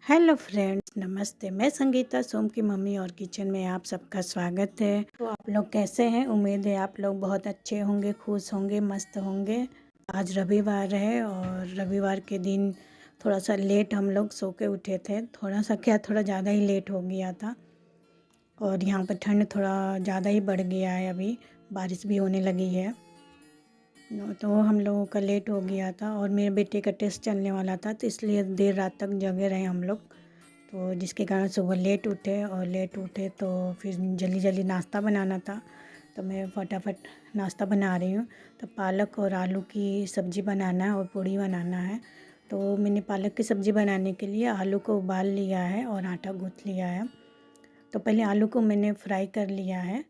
Hello friends, नमस्ते। मैं संगीता सोम की मम्मी और किचन में आप सबका स्वागत है। तो आप लोग कैसे हैं? उम्मीद है आप लोग बहुत अच्छे होंगे, खुश होंगे, मस्त होंगे। आज रविवार है और रविवार के दिन थोड़ा सा लेट हम लोग सो के उठे थे। थोड़ा ज़्यादा ही लेट हो गया था और यहाँ पर ठंड थोड़ा ज़्यादा ही बढ़ गया है। अभी बारिश भी होने लगी है तो हम लोगों का लेट हो गया था और मेरे बेटे का टेस्ट चलने वाला था, तो इसलिए देर रात तक जगे रहे हम लोग। तो जिसके कारण सुबह लेट उठे तो फिर जल्दी जल्दी नाश्ता बनाना था। तो मैं फटाफट नाश्ता बना रही हूँ। तो पालक और आलू की सब्ज़ी बनाना है और पूड़ी बनाना है। तो मैंने पालक की सब्ज़ी बनाने के लिए आलू को उबाल लिया है और आटा गूँथ लिया है। तो पहले आलू को मैंने फ्राई कर लिया है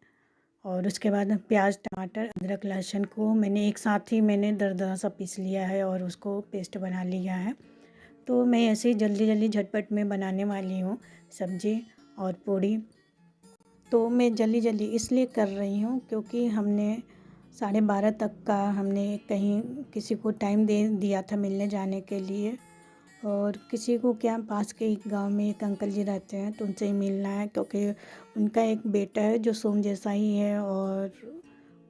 और उसके बाद प्याज, टमाटर, अदरक, लहसुन को मैंने एक साथ ही दरदरा सा पीस लिया है और उसको पेस्ट बना लिया है। तो मैं ऐसे ही जल्दी जल्दी झटपट में बनाने वाली हूँ सब्ज़ी और पूड़ी। तो मैं जल्दी जल्दी इसलिए कर रही हूँ क्योंकि हमने 12:30 तक का हमने कहीं किसी को टाइम दे दिया था मिलने जाने के लिए। और किसी को क्या, पास के एक गांव में एक अंकल जी रहते हैं तो उनसे ही मिलना है क्योंकि उनका एक बेटा है जो सोम जैसा ही है और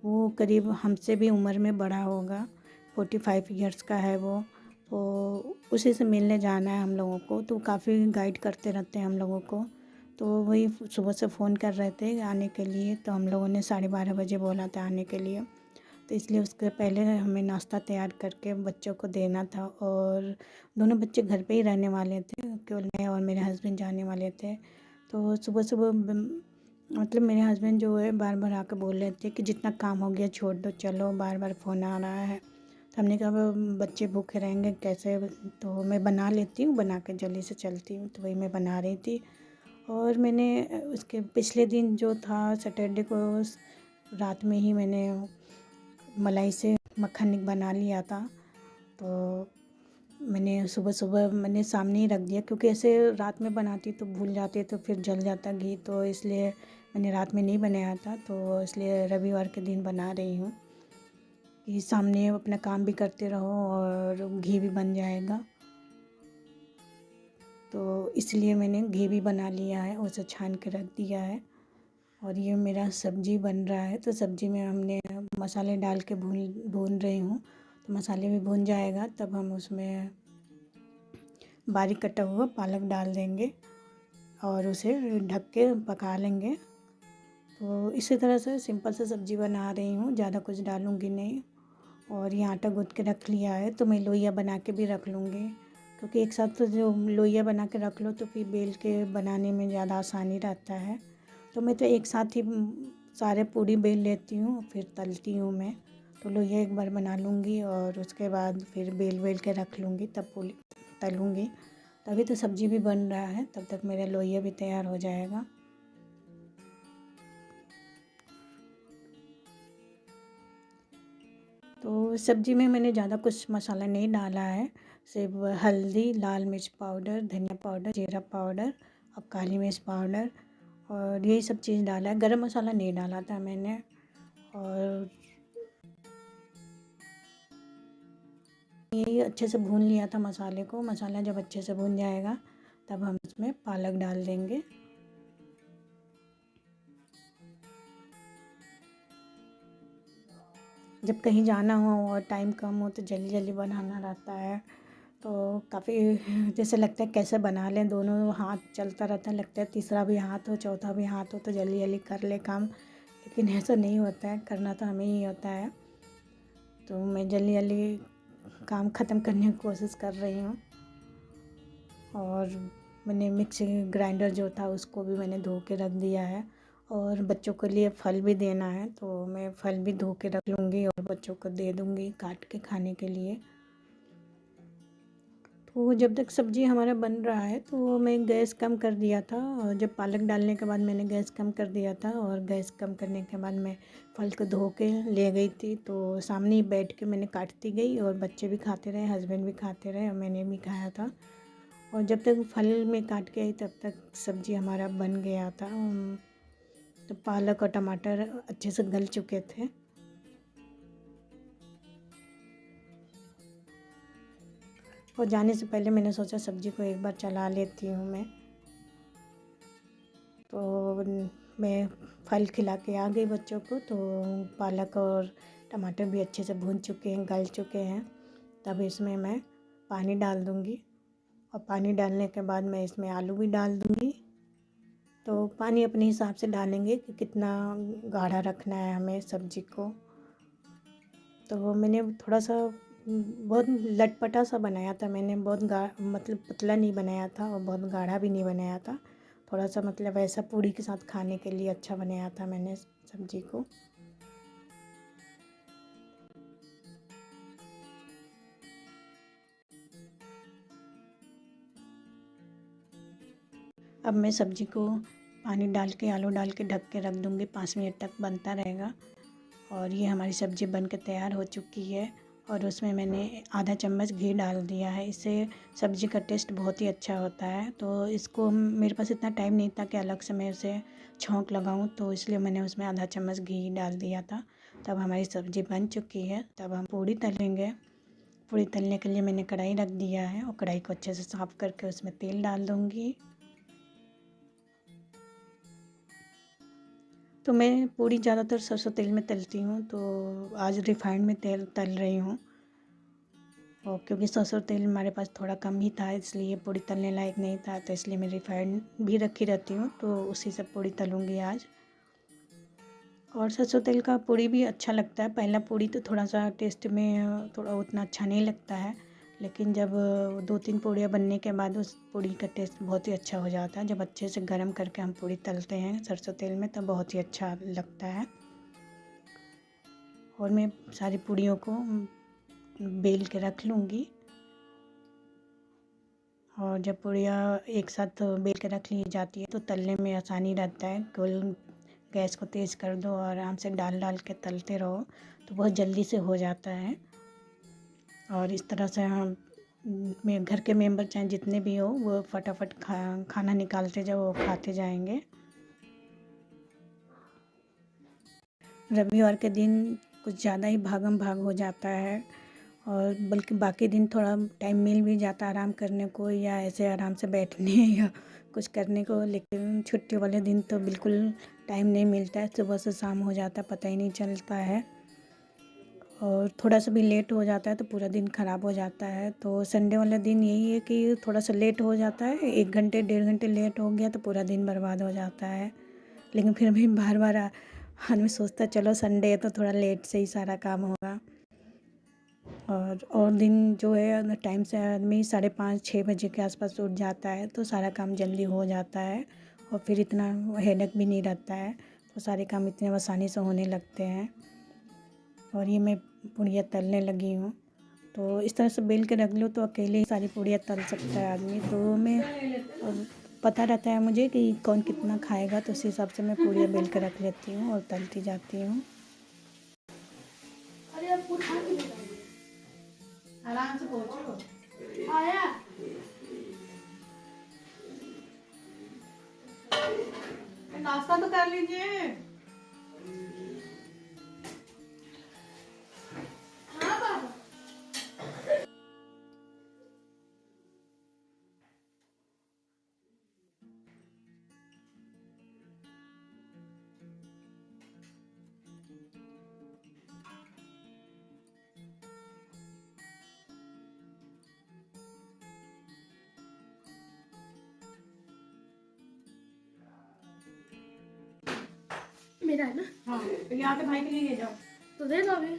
वो करीब हमसे भी उम्र में बड़ा होगा। 45 इयर्स का है वो। तो उसी से मिलने जाना है हम लोगों को। तो काफ़ी गाइड करते रहते हैं हम लोगों को। तो वही सुबह से फ़ोन कर रहे थे आने के लिए, तो हम लोगों ने 12:30 बजे बोला था आने के लिए। तो इसलिए उसके पहले हमें नाश्ता तैयार करके बच्चों को देना था। और दोनों बच्चे घर पे ही रहने वाले थे, केवल मैं और मेरे हस्बैंड जाने वाले थे। तो सुबह सुबह मतलब मेरे हस्बैंड जो है बार बार आकर बोल रहे थे कि जितना काम हो गया छोड़ दो, चलो, बार बार फ़ोन आ रहा है। तो हमने कहा बच्चे भूखे रहेंगे कैसे, तो मैं बना लेती हूँ, बना के जल्दी से चलती हूँ। तो वही मैं बना रही थी। और मैंने उसके पिछले दिन जो था सैटरडे को रात में ही मैंने मलाई से मक्खन बना लिया था। तो मैंने सुबह सुबह मैंने सामने ही रख दिया क्योंकि ऐसे रात में बनाती तो भूल जाती तो फिर जल जाता घी, तो इसलिए मैंने रात में नहीं बनाया था। तो इसलिए रविवार के दिन बना रही हूँ कि सामने अपना काम भी करते रहो और घी भी बन जाएगा। तो इसलिए मैंने घी भी बना लिया है, उसे छान के रख दिया है। और ये मेरा सब्ज़ी बन रहा है। तो सब्ज़ी में हमने मसाले डाल के भून रही हूँ। तो मसाले भी भून जाएगा तब हम उसमें बारीक कटा हुआ पालक डाल देंगे और उसे ढक के पका लेंगे। तो इसी तरह से सिंपल से सब्ज़ी बना रही हूँ, ज़्यादा कुछ डालूँगी नहीं। और ये आटा गूँथ के रख लिया है तो मैं लोइयाँ बना के भी रख लूँगी क्योंकि एक साथ तो जो लोइयाँ बना के रख लो तो फिर बेल के बनाने में ज़्यादा आसानी रहता है। तो मैं तो एक साथ ही सारे पूड़ी बेल लेती हूँ फिर तलती हूँ मैं। तो लोइयाँ एक बार बना लूँगी और उसके बाद फिर बेल के रख लूँगी, तब पूड़ी तलूँगी। तभी तो सब्ज़ी भी बन रहा है, तब तक मेरा लोइया भी तैयार हो जाएगा। तो सब्ज़ी में मैंने ज़्यादा कुछ मसाला नहीं डाला है, सिर्फ हल्दी, लाल मिर्च पाउडर, धनिया पाउडर, जीरा पाउडर और काली मिर्च पाउडर और यही सब चीज़ डाला है। गरम मसाला नहीं डाला था मैंने। और यही अच्छे से भून लिया था मसाले को। मसाला जब अच्छे से भून जाएगा तब हम इसमें पालक डाल देंगे। जब कहीं जाना हो और टाइम कम हो तो जल्दी जल्दी बनाना रहता है। तो काफ़ी जैसे लगता है कैसे बना लें, दोनों हाथ चलता रहता है, लगता है तीसरा भी हाथ हो, चौथा भी हाथ हो तो जल्दी जल्दी कर ले काम। लेकिन ऐसा नहीं होता है, करना तो हमें ही होता है। तो मैं जल्दी जल्दी काम ख़त्म करने की कोशिश कर रही हूँ। और मैंने मिक्सी ग्राइंडर जो था उसको भी मैंने धो के रख दिया है। और बच्चों के लिए फल भी देना है तो मैं फल भी धो के रख लूँगी और बच्चों को दे दूँगी काट के खाने के लिए। तो जब तक सब्ज़ी हमारा बन रहा है तो मैं गैस कम कर दिया था। और जब पालक डालने के बाद मैंने गैस कम कर दिया था और गैस कम करने के बाद मैं फल को धो के ले गई थी। तो सामने ही बैठ के मैंने काटती गई और बच्चे भी खाते रहे, हस्बैंड भी खाते रहे और मैंने भी खाया था। और जब तक फल में काट के आई तब तक सब्ज़ी हमारा बन गया था। तो पालक और टमाटर अच्छे से गल चुके थे। और जाने से पहले मैंने सोचा सब्ज़ी को एक बार चला लेती हूँ मैं। तो मैं फल खिला के आ गई बच्चों को, तो पालक और टमाटर भी अच्छे से भून चुके हैं, गल चुके हैं। तब इसमें मैं पानी डाल दूँगी और पानी डालने के बाद मैं इसमें आलू भी डाल दूँगी। तो पानी अपने हिसाब से डालेंगे कि कितना गाढ़ा रखना है हमें सब्ज़ी को। तो मैंने थोड़ा सा बहुत लटपटा सा बनाया था मैंने, बहुत मतलब पतला नहीं बनाया था और बहुत गाढ़ा भी नहीं बनाया था। थोड़ा सा मतलब ऐसा पूड़ी के साथ खाने के लिए अच्छा बनाया था मैंने सब्ज़ी को। अब मैं सब्ज़ी को पानी डाल के, आलू डाल के ढक के रख दूँगी, 5 मिनट तक बनता रहेगा। और ये हमारी सब्ज़ी बन के तैयार हो चुकी है और उसमें मैंने आधा चम्मच घी डाल दिया है। इससे सब्ज़ी का टेस्ट बहुत ही अच्छा होता है। तो इसको मेरे पास इतना टाइम नहीं था कि अलग से मैं उसे छौंक लगाऊं, तो इसलिए मैंने उसमें आधा चम्मच घी डाल दिया था। तब हमारी सब्ज़ी बन चुकी है। तब हम पूड़ी तलेंगे। पूड़ी तलने के लिए मैंने कढ़ाई रख दिया है और कढ़ाई को अच्छे से साफ़ करके उसमें तेल डाल दूँगी। तो मैं पूड़ी ज़्यादातर सरसों तेल में तलती हूँ, तो आज रिफाइंड में तेल तल रही हूँ। और क्योंकि सरसों तेल हमारे पास थोड़ा कम ही था, इसलिए पूड़ी तलने लायक नहीं था, तो इसलिए मैं रिफाइंड भी रखी रहती हूँ, तो उसी से पूड़ी तलूँगी आज। और सरसों तेल का पूड़ी भी अच्छा लगता है। पहला पूड़ी तो थोड़ा सा टेस्ट में थोड़ा उतना अच्छा नहीं लगता है, लेकिन जब 2-3 पूड़ियाँ बनने के बाद उस पूड़ी का टेस्ट बहुत ही अच्छा हो जाता है। जब अच्छे से गर्म करके हम पूड़ी तलते हैं सरसों तेल में, तब बहुत ही अच्छा लगता है। और मैं सारी पूड़ियों को बेल के रख लूँगी। और जब पूड़ियाँ एक साथ बेल के रख ली जाती है तो तलने में आसानी रहता है। केवल गैस को तेज़ कर दो और आराम से डाल डाल के तलते रहो, तो बहुत जल्दी से हो जाता है। और इस तरह से हम घर के मेंबर चाहे जितने भी हो, वो फटाफट खाना निकालते जाओ, वो खाते जाएंगे। रविवार के दिन कुछ ज़्यादा ही भागम भाग हो जाता है, और बल्कि बाकी दिन थोड़ा टाइम मिल भी जाता है आराम करने को, या ऐसे आराम से बैठने या कुछ करने को। लेकिन छुट्टी वाले दिन तो बिल्कुल टाइम नहीं मिलता है, सुबह से शाम हो जाता है, पता ही नहीं चलता है। और थोड़ा सा भी लेट हो जाता है तो पूरा दिन ख़राब हो जाता है। तो संडे वाला दिन यही है कि थोड़ा सा लेट हो जाता है, 1 घंटे 1.5 घंटे लेट हो गया तो पूरा दिन बर्बाद हो जाता है। लेकिन फिर भी बार बार आदमी सोचता है चलो संडे है तो थोड़ा लेट से ही सारा काम होगा। और दिन जो है टाइम से आदमी 5:30-6 बजे के आसपास उठ जाता है, तो सारा काम जल्दी हो जाता है और फिर इतना हेडेक भी नहीं रहता है, तो सारे काम इतने आसानी से होने लगते हैं। और ये मैं पूड़ियाँ तलने लगी हूँ, तो इस तरह से बेल के रख लो तो अकेले ही सारी पूड़ियाँ तल सकता है आदमी। तो मैं पता रहता है मुझे कि कौन कितना खाएगा, तो उस हिसाब से मैं पूड़ियाँ बेल के रख लेती हूँ और तलती जाती हूँ। आराम से पहुँचो। आया नाश्ता तो कर लीजिए। हाँ बाबा। मेरा है ना? हाँ, तो यहाँ पे भाई के लिए ले जाओ। तो दे दो अभी।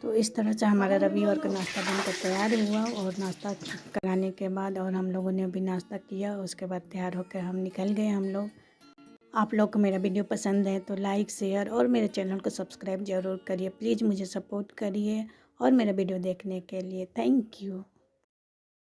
तो इस तरह से हमारा रविवार का नाश्ता बनकर तैयार हुआ। और नाश्ता कराने के बाद और हम लोगों ने भी नाश्ता किया, उसके बाद तैयार होकर हम निकल गए हम लोग। आप लोग को मेरा वीडियो पसंद है तो लाइक, शेयर और मेरे चैनल को सब्सक्राइब ज़रूर करिए। प्लीज़ मुझे सपोर्ट करिए। और मेरा वीडियो देखने के लिए थैंक यू।